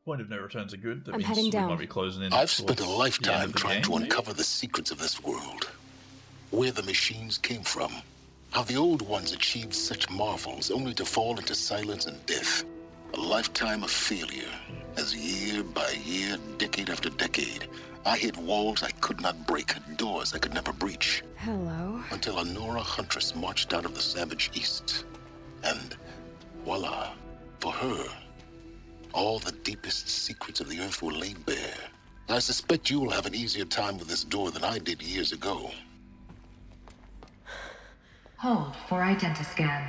Point of no returns are good. That I'm means heading we down. might be closing in. I've spent a towards the end lifetime of the trying to game. uncover the secrets of this world. Where the machines came from. How the old ones achieved such marvels only to fall into silence and death. A lifetime of failure. As year by year, decade after decade, I hit walls I could not break, doors I could never breach. Hello. Until a Nora huntress marched out of the savage east. And voila, for her, all the deepest secrets of the earth were laid bare. I suspect you will have an easier time with this door than I did years ago. Hold for identiscan.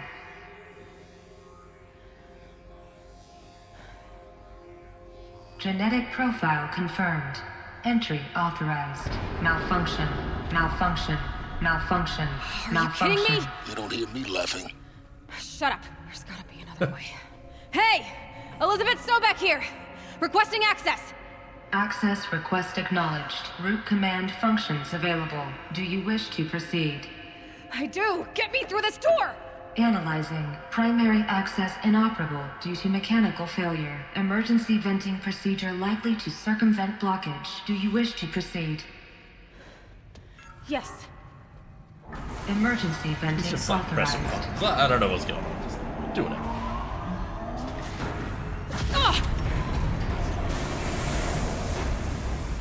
Genetic profile confirmed. Entry authorized. Malfunction. Malfunction. Malfunction. Are Malfunction. you kidding me? You don't hear me laughing. Shut up. There's gotta be another way. Hey! Elizabeth Sobek here! Requesting access! Access request acknowledged. Root command functions available. Do you wish to proceed? I do! Get me through this door! Analyzing. Primary access inoperable due to mechanical failure. Emergency venting procedure likely to circumvent blockage. Do you wish to proceed? Yes. Emergency venting It's just like pressing authorized. buttons. I don't know what's going on. Just doing it. Ugh!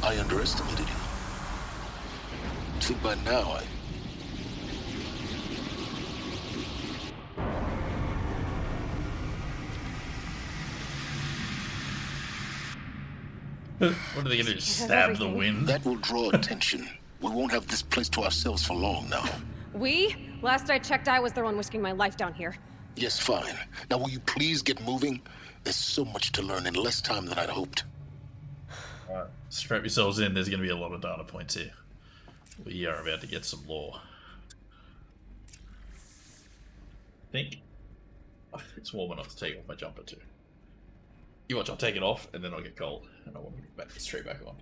I underestimated you. I think by now What are they going to do? Stab the everything. wind? that will draw attention. We won't have this place to ourselves for long now. We? Last I checked, I was the one risking my life down here. Yes, fine. Now will you please get moving? There's so much to learn in less time than I'd hoped. Alright, strap yourselves in. There's going to be a lot of data points here. We are about to get some lore. I think it's warm enough to take off my jumper too. You watch, I'll take it off and then I'll get cold and I want to get back straight back on.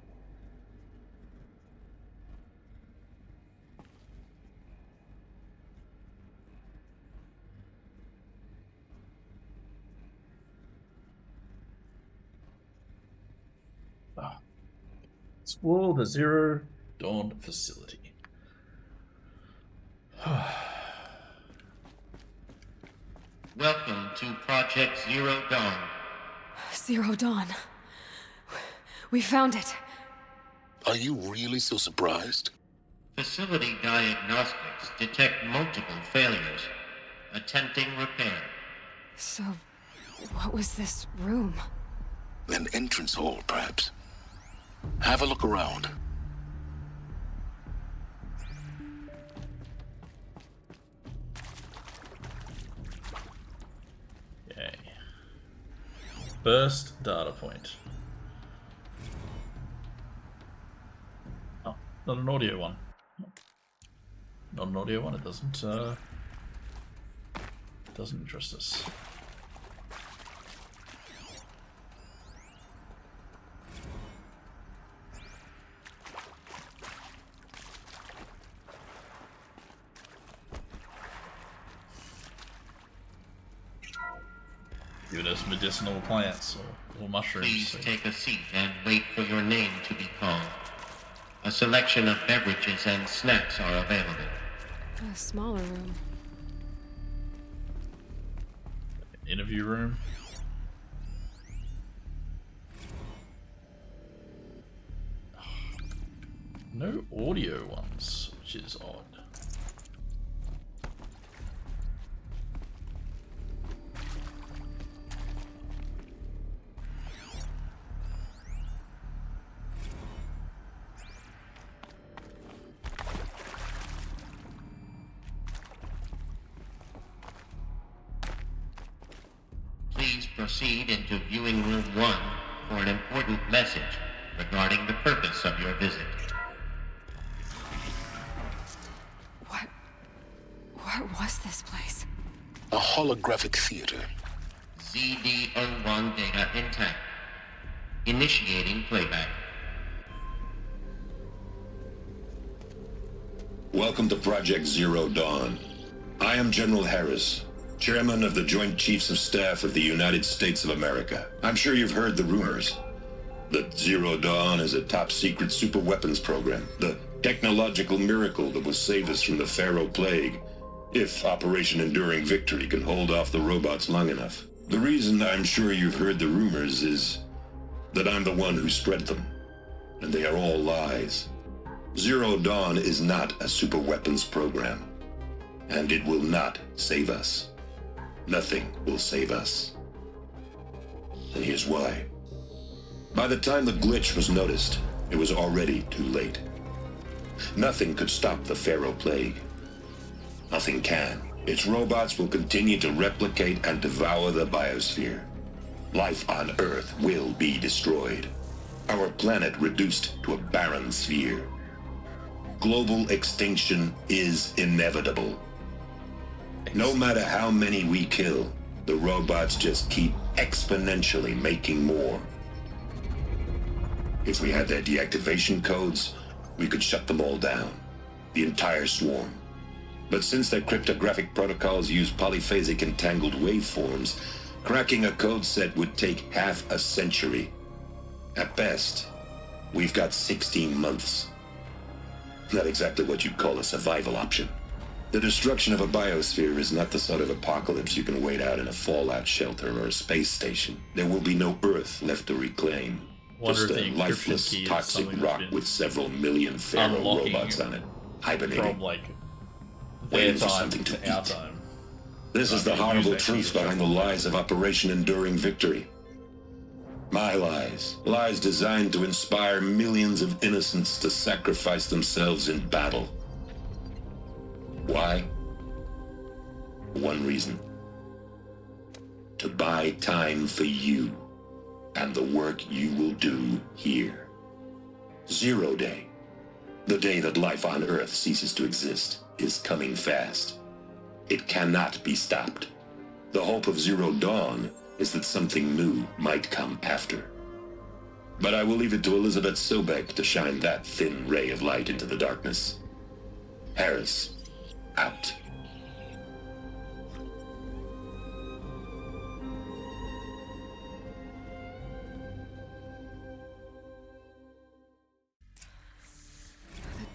Explore the Zero Dawn facility. Welcome to Project Zero Dawn. Zero Dawn. We found it. Are you really so surprised? Facility diagnostics detect multiple failures. Attempting repair. So, what was this room? An entrance hall, perhaps. Have a look around. Okay. First data point. Oh, not an audio one. Not an audio one. It doesn't interest us. Giving us medicinal plants or mushrooms. Please take a seat and wait for your name to be called. A selection of beverages and snacks are available. A smaller room. Interview room. No audio ones, which is odd. Please proceed into viewing room 1 for an important message regarding the purpose of your visit. What was this place? A holographic theater. ZD-01 data intact. Initiating playback. Welcome to Project Zero Dawn. I am General Harris, Chairman of the Joint Chiefs of Staff of the United States of America. I'm sure you've heard the rumors that Zero Dawn is a top-secret super-weapons program, the technological miracle that will save us from the Pharaoh Plague, if Operation Enduring Victory can hold off the robots long enough. The reason I'm sure you've heard the rumors is that I'm the one who spread them, and they are all lies. Zero Dawn is not a super-weapons program, and it will not save us. Nothing will save us. And here's why. By the time the glitch was noticed, it was already too late. Nothing could stop the Pharaoh Plague. Nothing can. Its robots will continue to replicate and devour the biosphere. Life on Earth will be destroyed. Our planet reduced to a barren sphere. Global extinction is inevitable. No matter how many we kill, the robots just keep exponentially making more. If we had their deactivation codes, we could shut them all down. The entire swarm. But since their cryptographic protocols use polyphasic entangled waveforms, cracking a code set would take half a century. At best, we've got 16 months. Not exactly what you'd call a survival option. The destruction of a biosphere is not the sort of apocalypse you can wait out in a fallout shelter or a space station. There will be no Earth left to reclaim. Just a lifeless, toxic rock with several million Pharaoh robots on it, hibernating, from like waiting their for time something to to our eat. time. This is the horrible truth behind the lies of Operation Enduring Victory. My lies. Lies designed to inspire millions of innocents to sacrifice themselves in battle. Why? One reason. To buy time for you and the work you will do here. Zero Day, the day that life on Earth ceases to exist, is coming fast. It cannot be stopped. The hope of Zero Dawn is that something new might come after. But I will leave it to Elizabeth Sobek to shine that thin ray of light into the darkness. Harris, out.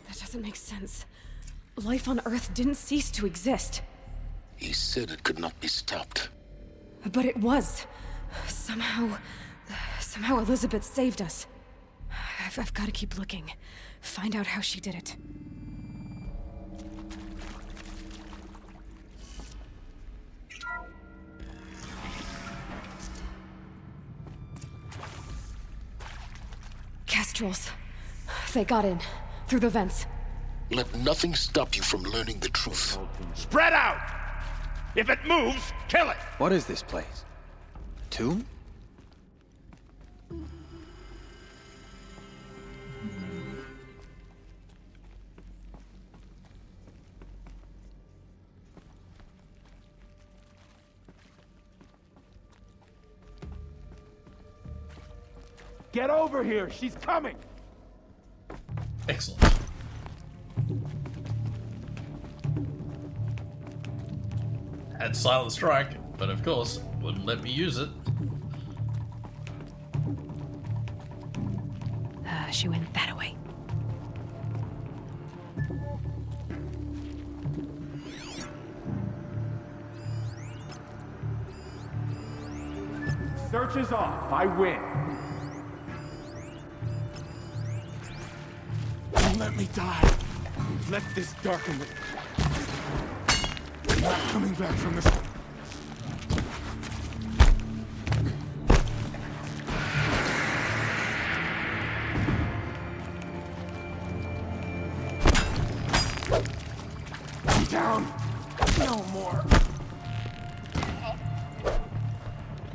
That doesn't make sense. Life on Earth didn't cease to exist. He said it could not be stopped. But it was. Somehow Elizabeth saved us. I've got to keep looking. Find out how she did it. Kestrels. They got in. Through the vents. Let nothing stop you from learning the truth. Spread out! If it moves, kill it! What is this place? A tomb? Get over here! She's coming! Excellent. Had Silent Strike, but of course, wouldn't let me use it. She went that way. Search is off. I win. Don't let me die. Let this darken the... I'm not coming back from this... Down. No more.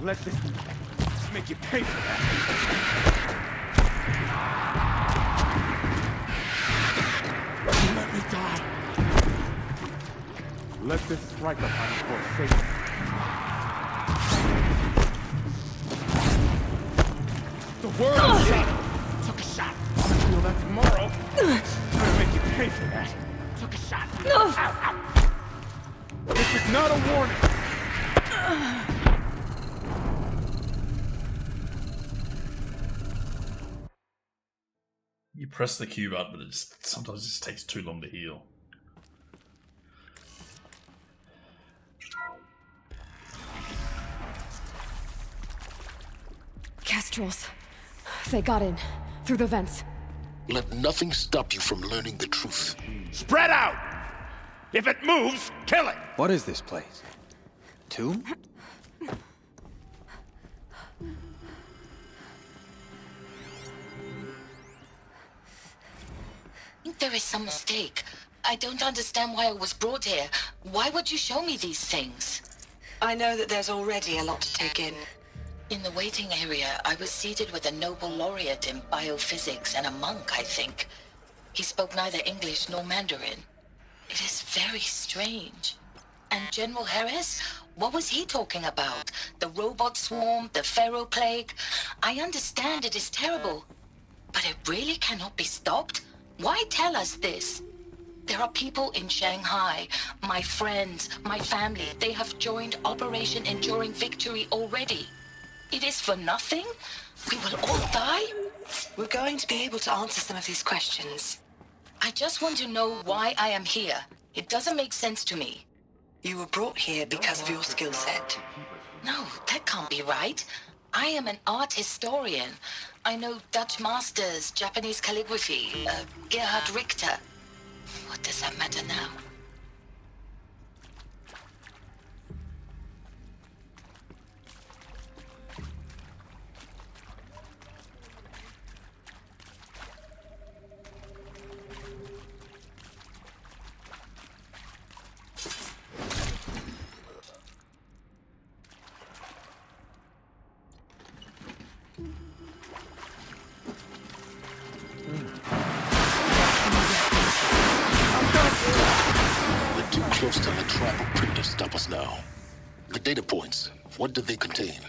Let this make you pay for that. Let me die. Let this strike upon you for safety. The world shot. Took a shot. I'm gonna feel that tomorrow. I'm gonna make you pay for that. Took a shot. Ow, ow. This is not a warning. You press the Q button, but it just sometimes it just takes too long to heal. Castrals. They got in. Through the vents. Let nothing stop you from learning the truth. Spread out! If it moves, kill it! What is this place? Tomb? I think there is some mistake. I don't understand why I was brought here. Why would you show me these things? I know that there's already a lot to take in. In the waiting area, I was seated with a Nobel laureate in biophysics and a monk, I think. He spoke neither English nor Mandarin. It is very strange. And General Harris? What was he talking about? The robot swarm, the Pharaoh plague? I understand it is terrible. But it really cannot be stopped? Why tell us this? There are people in Shanghai, my friends, my family. They have joined Operation Enduring Victory already. It is for nothing? We will all die? We're going to be able to answer some of these questions. I just want to know why I am here. It doesn't make sense to me. You were brought here because of your skill set. No, that can't be right. I am an art historian. I know Dutch masters, Japanese calligraphy, Gerhard Richter. What does that matter now? We're too close to the tribal print to stop us now. The data points, what do they contain?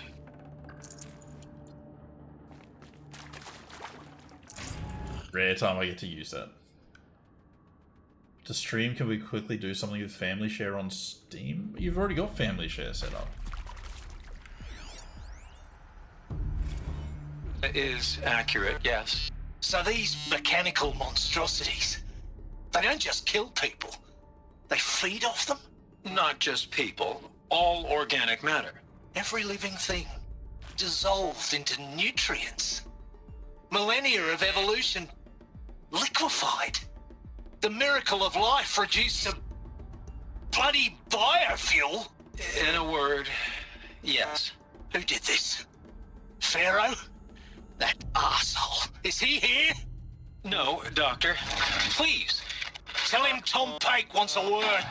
Rare time I get to use that. To stream, can we quickly do something with family share on Steam? You've already got family share set up. It is accurate, yes. So these mechanical monstrosities, they don't just kill people, they feed off them? Not just people, all organic matter. Every living thing dissolved into nutrients. Millennia of evolution liquefied. The miracle of life reduced to bloody biofuel. In a word, yes. Who did this? Pharaoh? That arsehole. Is he here? No, Doctor. Please, tell him Tom Pake wants a word.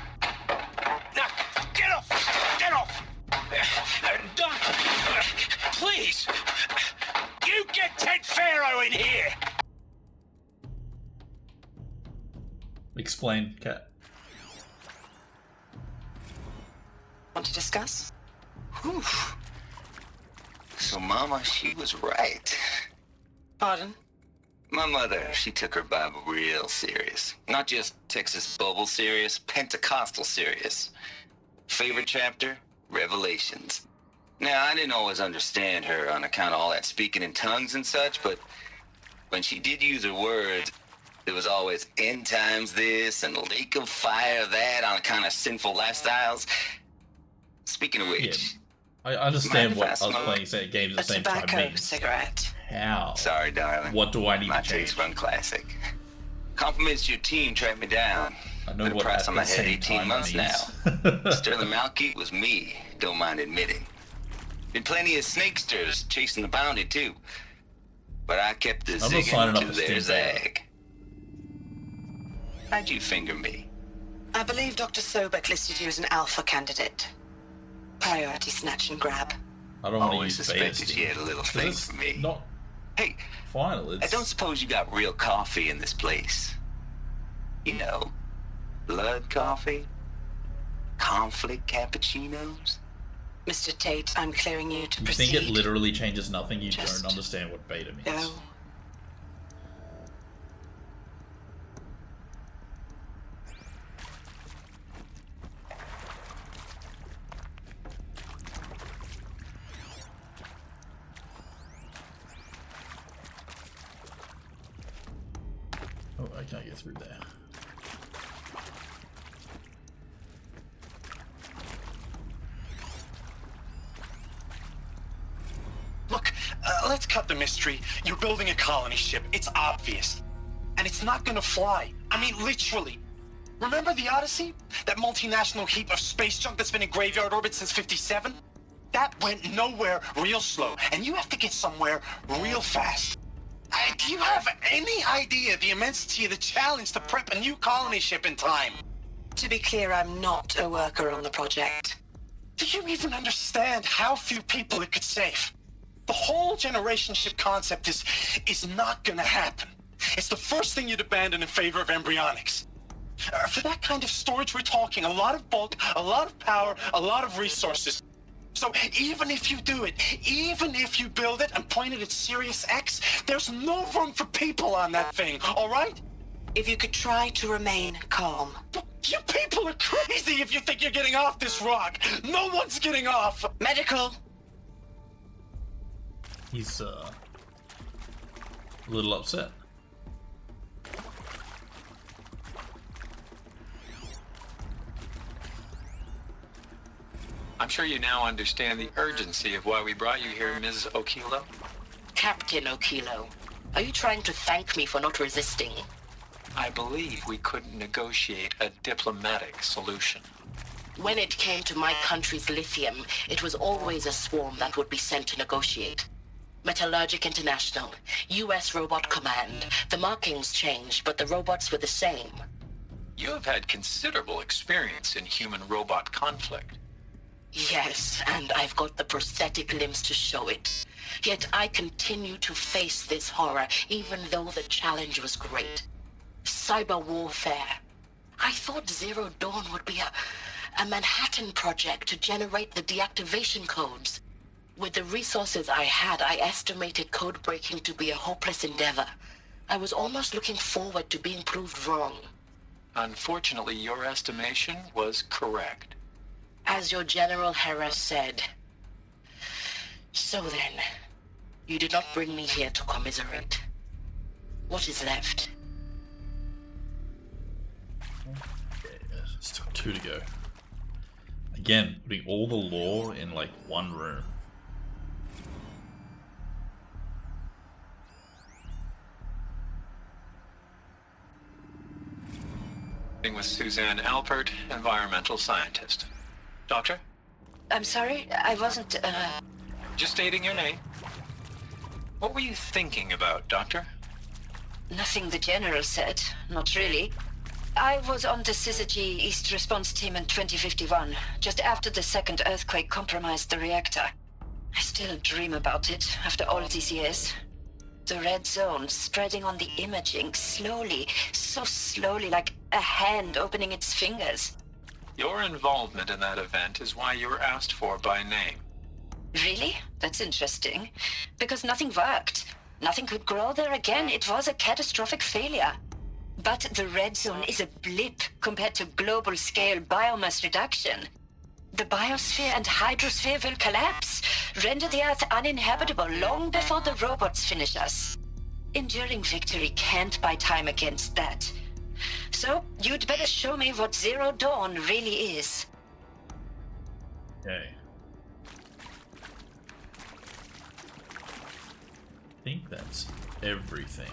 Now, get off! Get off! Doctor! Please! You get Ted Pharaoh in here! Explain, Cat. Want to discuss? Whew. So Mama, she was right. Pardon? My mother, she took her Bible real serious. Not just Texas Bubble serious, Pentecostal serious. Favorite chapter? Revelations. Now, I didn't always understand her on account of all that speaking in tongues and such, but when she did use her words, there was always end times this and lake of fire that on account of sinful lifestyles. Speaking of which... Yeah, I understand what I was smoke? playing games at the same time means. Cigarette. How? Sorry, darling. What do I need My to change? taste run classic. Compliments to your team tracked me down. I know Put a what price at on the my head same 18 time months means. now. Sterling Malky was me, don't mind admitting. Been plenty of snakesters chasing the bounty too. But I kept the I'm not signing zigging up to for their Steam Beta. zag. How'd you finger me? I believe Dr. Sobek listed you as an alpha candidate. Priority snatch and grab. I don't want to Always use beta suspected Steam. you had a little This thing is for me. Not Hey, final. I It's don't suppose you got real coffee in this place. You know, blood coffee? Conflict cappuccinos? Mr. Tate, I'm clearing you to you proceed. think it literally changes nothing? You Just don't understand what beta means. Go. I can't get through there. Look, let's cut the mystery. You're building a colony ship. It's obvious. And it's not gonna fly. I mean, literally. Remember the Odyssey? That multinational heap of space junk that's been in graveyard orbit since 57? That went nowhere real slow. And you have to get somewhere real fast. Do you have any idea the immensity of the challenge to prep a new colony ship in time? To be clear, I'm not a worker on the project. Do you even understand how few people it could save? The whole generation ship concept is not gonna happen. It's the first thing you'd abandon in favor of embryonics. For that kind of storage, we're talking a lot of bulk, a lot of power, a lot of resources. So even if you do it, even if you build it and point it at Sirius X, there's no room for people on that thing, all right? If you could try to remain calm. You people are crazy if you think you're getting off this rock. No one's getting off. Medical. He's a little upset. I'm sure you now understand the urgency of why we brought you here, Ms. Okilo. Captain Okilo, are you trying to thank me for not resisting? I believe we couldn't negotiate a diplomatic solution. When it came to my country's lithium, it was always a swarm that would be sent to negotiate. Metallurgic International, U.S. Robot Command. The markings changed, but the robots were the same. You have had considerable experience in human-robot conflict. Yes, and I've got the prosthetic limbs to show it. Yet I continue to face this horror, even though the challenge was great. Cyber warfare. I thought Zero Dawn would be a Manhattan project to generate the deactivation codes. With the resources I had, I estimated code breaking to be a hopeless endeavor. I was almost looking forward to being proved wrong. Unfortunately, your estimation was correct. As your General Hera said. So then, you did not bring me here to commiserate. What is left? Okay, still 2 to go. Again, putting all the lore in like one room. With Suzanne Alpert, environmental scientist. Doctor? I'm sorry, I wasn't, Just stating your name. What were you thinking about, Doctor? Nothing the General said, not really. I was on the Syzygy East Response Team in 2051, just after the second earthquake compromised the reactor. I still dream about it, after all these years. The red zone spreading on the imaging, slowly, so slowly, like a hand opening its fingers. Your involvement in that event is why you were asked for by name. Really? That's interesting. Because nothing worked. Nothing could grow there again. It was a catastrophic failure. But the red zone is a blip compared to global-scale biomass reduction. The biosphere and hydrosphere will collapse, render the Earth uninhabitable long before the robots finish us. Enduring victory can't buy time against that. So, you'd better show me what Zero Dawn really is. Okay. I think that's everything.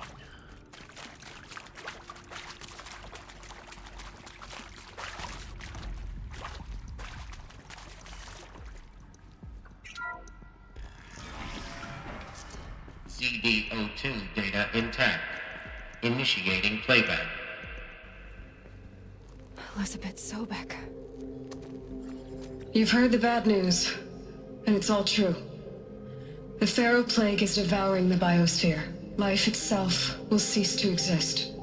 CD02 data intact. Initiating playback. Elizabeth Sobek. You've heard the bad news, and it's all true. The Pharaoh Plague is devouring the biosphere. Life itself will cease to exist.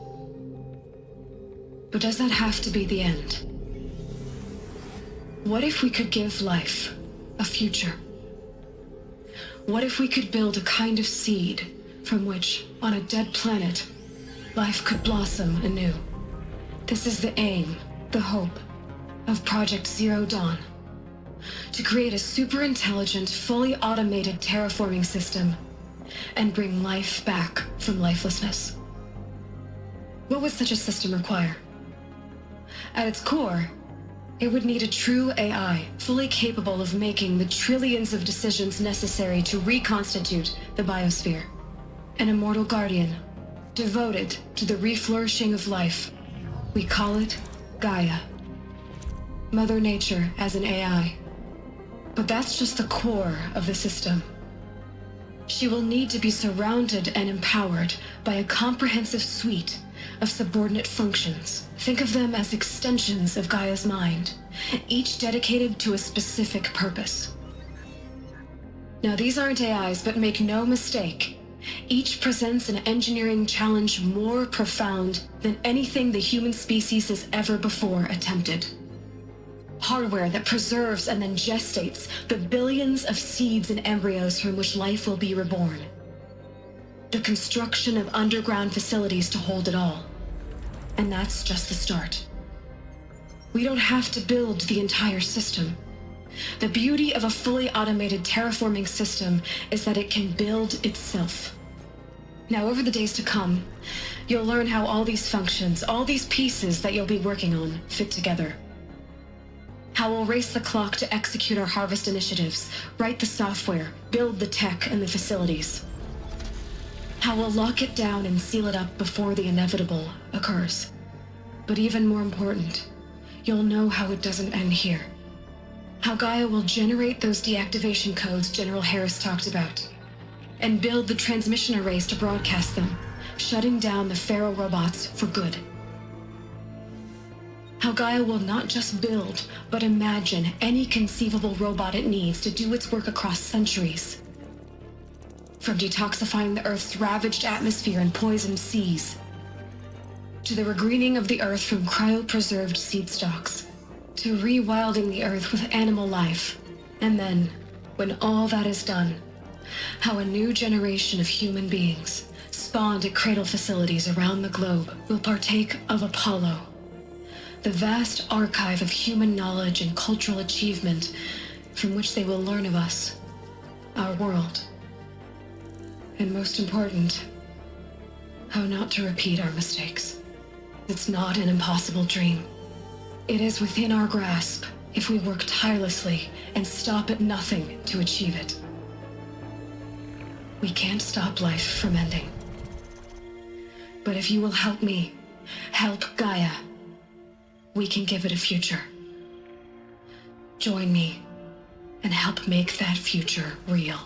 But does that have to be the end? What if we could give life a future? What if we could build a kind of seed from which, on a dead planet, life could blossom anew? This is the aim, the hope, of Project Zero Dawn. To create a super-intelligent, fully automated terraforming system and bring life back from lifelessness. What would such a system require? At its core, it would need a true AI, fully capable of making the trillions of decisions necessary to reconstitute the biosphere. An immortal guardian, devoted to the reflourishing of life. We call it Gaia. Mother Nature as an AI. But that's just the core of the system. She will need to be surrounded and empowered by a comprehensive suite of subordinate functions. Think of them as extensions of Gaia's mind, each dedicated to a specific purpose. Now, these aren't AIs, but make no mistake, each presents an engineering challenge more profound than anything the human species has ever before attempted. Hardware that preserves and then gestates the billions of seeds and embryos from which life will be reborn. The construction of underground facilities to hold it all. And that's just the start. We don't have to build the entire system. The beauty of a fully automated terraforming system is that it can build itself. Now, over the days to come, you'll learn how all these functions, all these pieces that you'll be working on, fit together. How we'll race the clock to execute our harvest initiatives, write the software, build the tech and the facilities. How we'll lock it down and seal it up before the inevitable occurs. But even more important, you'll know how it doesn't end here. How Gaia will generate those deactivation codes General Harris talked about, and build the transmission arrays to broadcast them, shutting down the Pharaoh robots for good. How Gaia will not just build, but imagine any conceivable robot it needs to do its work across centuries. From detoxifying the Earth's ravaged atmosphere and poisoned seas, to the regreening of the Earth from cryopreserved seed stalks, to rewilding the Earth with animal life. And then, when all that is done, how a new generation of human beings, spawned at cradle facilities around the globe, will partake of Apollo, the vast archive of human knowledge and cultural achievement from which they will learn of us, our world. And most important, how not to repeat our mistakes. It's not an impossible dream. It is within our grasp if we work tirelessly and stop at nothing to achieve it. We can't stop life from ending. But if you will help me, help Gaia, we can give it a future. Join me and help make that future real.